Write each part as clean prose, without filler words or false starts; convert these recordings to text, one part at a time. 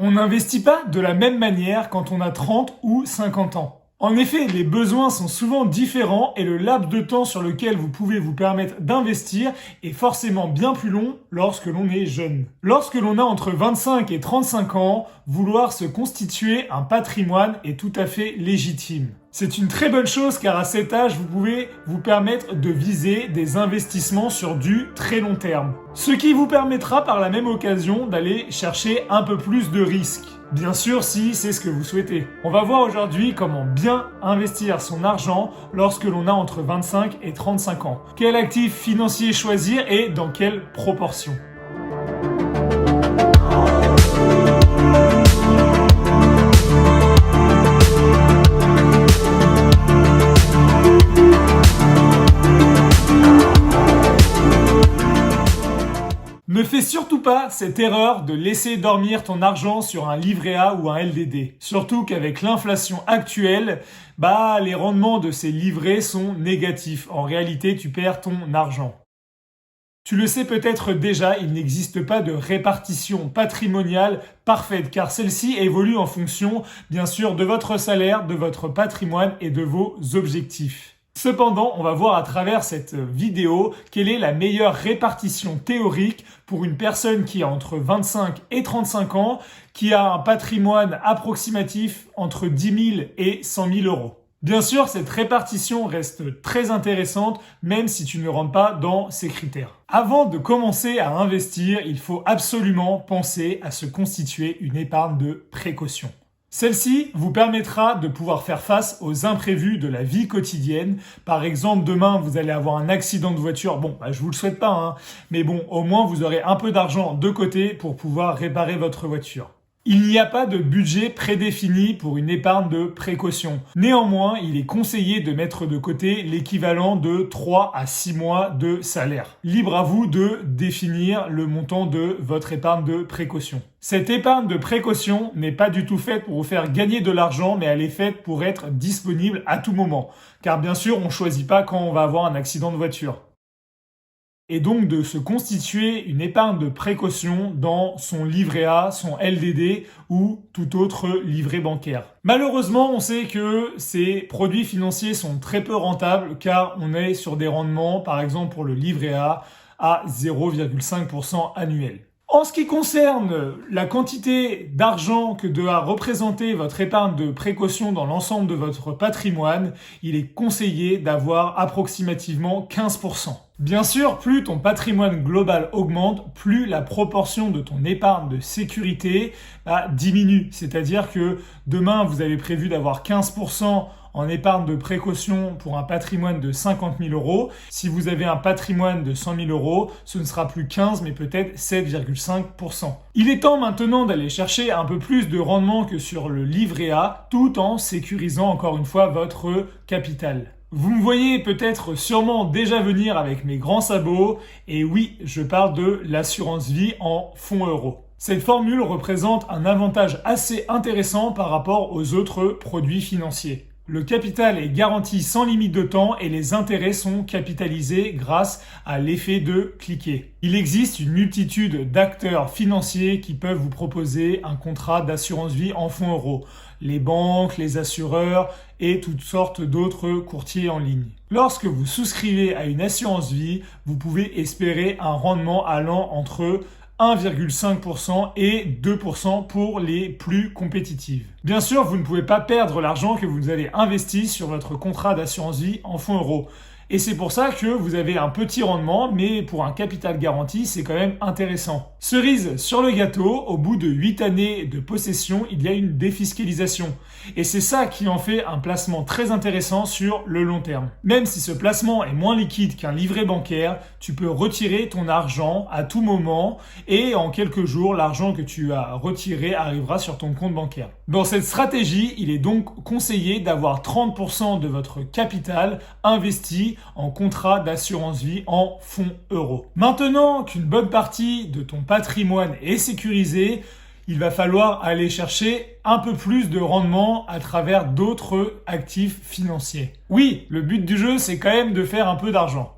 On n'investit pas de la même manière quand on a 30 ou 50 ans. En effet, les besoins sont souvent différents et le laps de temps sur lequel vous pouvez vous permettre d'investir est forcément bien plus long lorsque l'on est jeune. Lorsque l'on a entre 25 et 35 ans, vouloir se constituer un patrimoine est tout à fait légitime. C'est une très bonne chose car à cet âge, vous pouvez vous permettre de viser des investissements sur du très long terme. Ce qui vous permettra par la même occasion d'aller chercher un peu plus de risques. Bien sûr, si c'est ce que vous souhaitez. On va voir aujourd'hui comment bien investir son argent lorsque l'on a entre 25 et 35 ans. Quel actif financier choisir et dans quelle proportion. Ne fais surtout pas cette erreur de laisser dormir ton argent sur un livret A ou un LDD. Surtout qu'avec l'inflation actuelle, les rendements de ces livrets sont négatifs. En réalité, tu perds ton argent. Tu le sais peut-être déjà, il n'existe pas de répartition patrimoniale parfaite car celle-ci évolue en fonction, bien sûr, de votre salaire, de votre patrimoine et de vos objectifs. Cependant, on va voir à travers cette vidéo quelle est la meilleure répartition théorique pour une personne qui a entre 25 et 35 ans, qui a un patrimoine approximatif entre 10 000 et 100 000 euros. Bien sûr, cette répartition reste très intéressante, même si tu ne rentres pas dans ces critères. Avant de commencer à investir, il faut absolument penser à se constituer une épargne de précaution. Celle-ci vous permettra de pouvoir faire face aux imprévus de la vie quotidienne. Par exemple, demain, vous allez avoir un accident de voiture. Je vous le souhaite pas, mais au moins, vous aurez un peu d'argent de côté pour pouvoir réparer votre voiture. Il n'y a pas de budget prédéfini pour une épargne de précaution. Néanmoins, il est conseillé de mettre de côté l'équivalent de 3 à 6 mois de salaire. Libre à vous de définir le montant de votre épargne de précaution. Cette épargne de précaution n'est pas du tout faite pour vous faire gagner de l'argent, mais elle est faite pour être disponible à tout moment. Car bien sûr, on ne choisit pas quand on va avoir un accident de voiture. Et donc de se constituer une épargne de précaution dans son livret A, son LDD ou tout autre livret bancaire. Malheureusement, on sait que ces produits financiers sont très peu rentables car on est sur des rendements, par exemple pour le livret A, à 0,5% annuel. En ce qui concerne la quantité d'argent que doit représenter votre épargne de précaution dans l'ensemble de votre patrimoine, il est conseillé d'avoir approximativement 15%. Bien sûr, plus ton patrimoine global augmente, plus la proportion de ton épargne de sécurité diminue. C'est-à-dire que demain, vous avez prévu d'avoir 15% en épargne de précaution pour un patrimoine de 50 000 euros. Si vous avez un patrimoine de 100 000 euros, ce ne sera plus 15 mais peut-être 7,5%. Il est temps maintenant d'aller chercher un peu plus de rendement que sur le livret A, tout en sécurisant encore une fois votre capital. Vous me voyez peut-être sûrement déjà venir avec mes grands sabots, et oui, je parle de l'assurance vie en fonds euros. Cette formule représente un avantage assez intéressant par rapport aux autres produits financiers. Le capital est garanti sans limite de temps et les intérêts sont capitalisés grâce à l'effet de cliquet. Il existe une multitude d'acteurs financiers qui peuvent vous proposer un contrat d'assurance vie en fonds euros. Les banques, les assureurs et toutes sortes d'autres courtiers en ligne. Lorsque vous souscrivez à une assurance vie, vous pouvez espérer un rendement allant entre 1,5% et 2% pour les plus compétitives. Bien sûr, vous ne pouvez pas perdre l'argent que vous avez investi sur votre contrat d'assurance vie en fonds euros. Et c'est pour ça que vous avez un petit rendement, mais pour un capital garanti, c'est quand même intéressant. Cerise sur le gâteau, au bout de 8 années de possession, il y a une défiscalisation. Et c'est ça qui en fait un placement très intéressant sur le long terme. Même si ce placement est moins liquide qu'un livret bancaire, tu peux retirer ton argent à tout moment et en quelques jours, l'argent que tu as retiré arrivera sur ton compte bancaire. Dans cette stratégie, il est donc conseillé d'avoir 30% de votre capital investi en contrat d'assurance vie en fonds euros. Maintenant qu'une bonne partie de ton patrimoine est sécurisée, il va falloir aller chercher un peu plus de rendement à travers d'autres actifs financiers. Oui, le but du jeu, c'est quand même de faire un peu d'argent.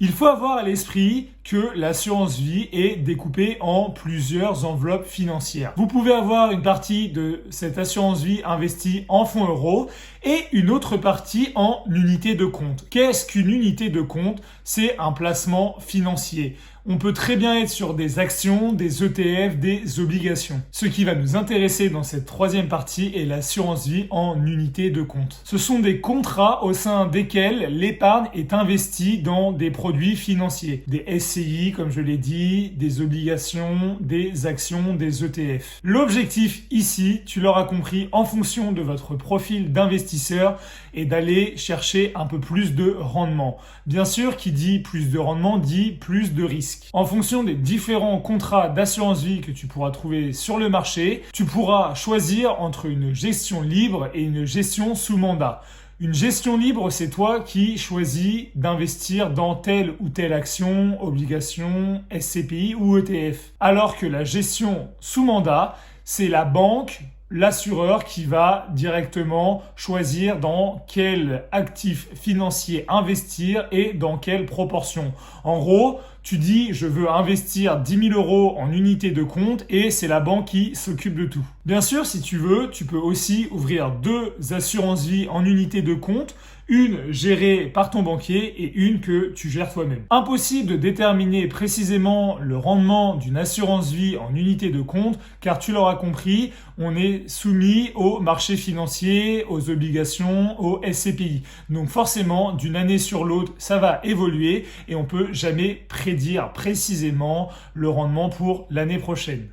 Il faut avoir à l'esprit que l'assurance vie est découpée en plusieurs enveloppes financières. Vous pouvez avoir une partie de cette assurance vie investie en fonds euros et une autre partie en unité de compte. Qu'est-ce qu'une unité de compte? C'est un placement financier. On peut très bien être sur des actions, des ETF, des obligations. Ce qui va nous intéresser dans cette troisième partie est l'assurance vie en unité de compte. Ce sont des contrats au sein desquels l'épargne est investie dans des produits financiers, des SCI comme je l'ai dit, des obligations, des actions, des ETF. L'objectif ici, tu l'auras compris, en fonction de votre profil d'investisseur, est d'aller chercher un peu plus de rendement. Bien sûr, qui dit plus de rendement dit plus de risque. En fonction des différents contrats d'assurance vie que tu pourras trouver sur le marché, tu pourras choisir entre une gestion libre et une gestion sous mandat. Une gestion libre, c'est toi qui choisis d'investir dans telle ou telle action, obligation, SCPI ou ETF. Alors que la gestion sous mandat, c'est la banque, l'assureur qui va directement choisir dans quel actif financier investir et dans quelle proportion. En gros, tu dis je veux investir 10 000 euros en unité de compte et c'est la banque qui s'occupe de tout. Bien sûr, si tu veux, tu peux aussi ouvrir 2 assurances vie en unité de compte, une gérée par ton banquier et une que tu gères toi-même. Impossible de déterminer précisément le rendement d'une assurance vie en unité de compte car tu l'auras compris, on est soumis au marché financier, aux obligations, aux SCPI. Donc forcément, d'une année sur l'autre, ça va évoluer et on peut jamais prédire précisément le rendement pour l'année prochaine.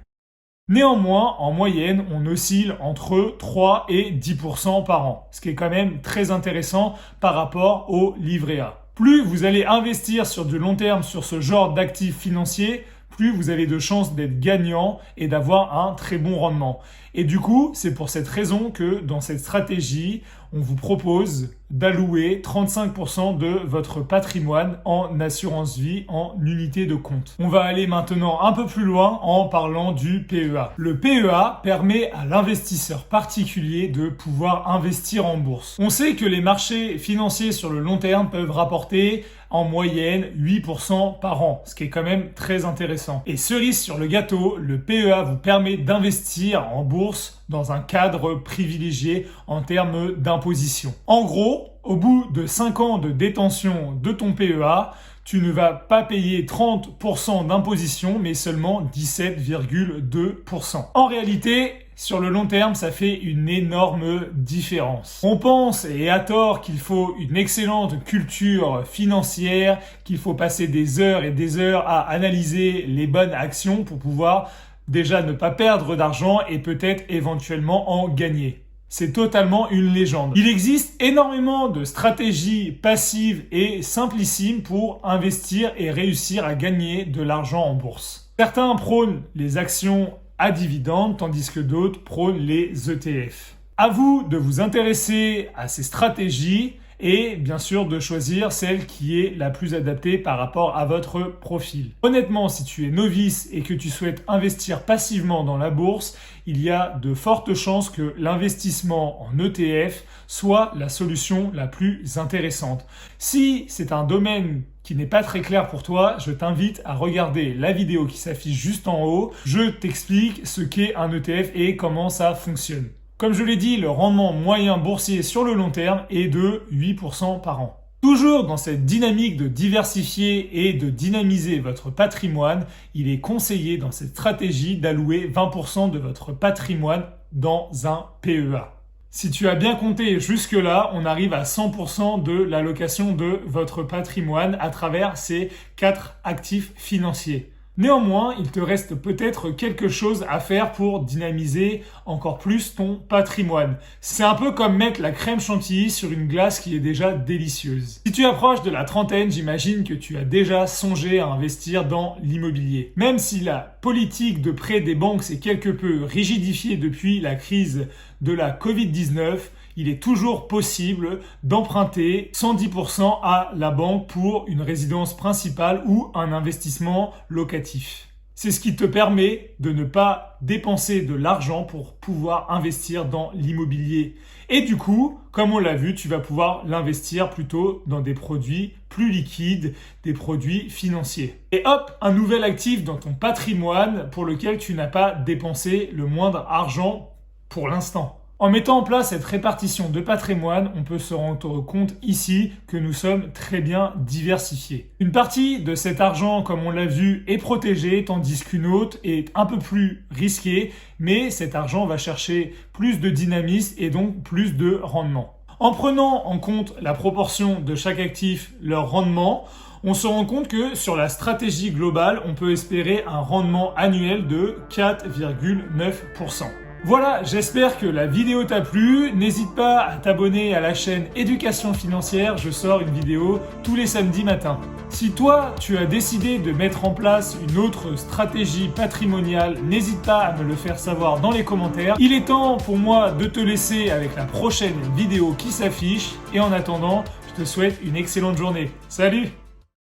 Néanmoins, en moyenne, on oscille entre 3 et 10% par an, ce qui est quand même très intéressant par rapport au livret A. Plus vous allez investir sur du long terme sur ce genre d'actifs financiers, plus vous avez de chances d'être gagnant et d'avoir un très bon rendement. Et du coup, c'est pour cette raison que dans cette stratégie, on vous propose d'allouer 35% de votre patrimoine en assurance vie en unité de compte. On va aller maintenant un peu plus loin en parlant du PEA. Le PEA permet à l'investisseur particulier de pouvoir investir en bourse. On sait que les marchés financiers sur le long terme peuvent rapporter en moyenne 8% par an, ce qui est quand même très intéressant. Et cerise sur le gâteau, le PEA vous permet d'investir en bourse dans un cadre privilégié en termes d'imposition. En gros, au bout de 5 ans de détention de ton PEA, tu ne vas pas payer 30% d'imposition, mais seulement 17,2%. En réalité, sur le long terme, ça fait une énorme différence. On pense, et à tort, qu'il faut une excellente culture financière, qu'il faut passer des heures et des heures à analyser les bonnes actions pour pouvoir déjà ne pas perdre d'argent et peut-être éventuellement en gagner. C'est totalement une légende. Il existe énormément de stratégies passives et simplissimes pour investir et réussir à gagner de l'argent en bourse. Certains prônent les actions à dividendes, tandis que d'autres prônent les ETF. À vous de vous intéresser à ces stratégies et bien sûr de choisir celle qui est la plus adaptée par rapport à votre profil. Honnêtement, si tu es novice et que tu souhaites investir passivement dans la bourse, il y a de fortes chances que l'investissement en ETF soit la solution la plus intéressante. Si c'est un domaine qui n'est pas très clair pour toi, je t'invite à regarder la vidéo qui s'affiche juste en haut. Je t'explique ce qu'est un ETF et comment ça fonctionne. Comme je l'ai dit, le rendement moyen boursier sur le long terme est de 8% par an. Toujours dans cette dynamique de diversifier et de dynamiser votre patrimoine, il est conseillé dans cette stratégie d'allouer 20% de votre patrimoine dans un PEA. Si tu as bien compté jusque-là, on arrive à 100% de l'allocation de votre patrimoine à travers ces 4 actifs financiers. Néanmoins, il te reste peut-être quelque chose à faire pour dynamiser encore plus ton patrimoine. C'est un peu comme mettre la crème chantilly sur une glace qui est déjà délicieuse. Si tu approches de la trentaine, j'imagine que tu as déjà songé à investir dans l'immobilier. Même si la politique de prêt des banques s'est quelque peu rigidifiée depuis la crise de la Covid-19, il est toujours possible d'emprunter 110% à la banque pour une résidence principale ou un investissement locatif. C'est ce qui te permet de ne pas dépenser de l'argent pour pouvoir investir dans l'immobilier. Et du coup, comme on l'a vu, tu vas pouvoir l'investir plutôt dans des produits plus liquides, des produits financiers. Et hop, un nouvel actif dans ton patrimoine pour lequel tu n'as pas dépensé le moindre argent pour l'instant. En mettant en place cette répartition de patrimoine, on peut se rendre compte ici que nous sommes très bien diversifiés. Une partie de cet argent, comme on l'a vu, est protégée, tandis qu'une autre est un peu plus risquée, mais cet argent va chercher plus de dynamisme et donc plus de rendement. En prenant en compte la proportion de chaque actif, leur rendement, on se rend compte que sur la stratégie globale, on peut espérer un rendement annuel de 4,9%. Voilà, j'espère que la vidéo t'a plu. N'hésite pas à t'abonner à la chaîne Éducation Financière, je sors une vidéo tous les samedis matins. Si toi, tu as décidé de mettre en place une autre stratégie patrimoniale, n'hésite pas à me le faire savoir dans les commentaires. Il est temps pour moi de te laisser avec la prochaine vidéo qui s'affiche. Et en attendant, je te souhaite une excellente journée. Salut!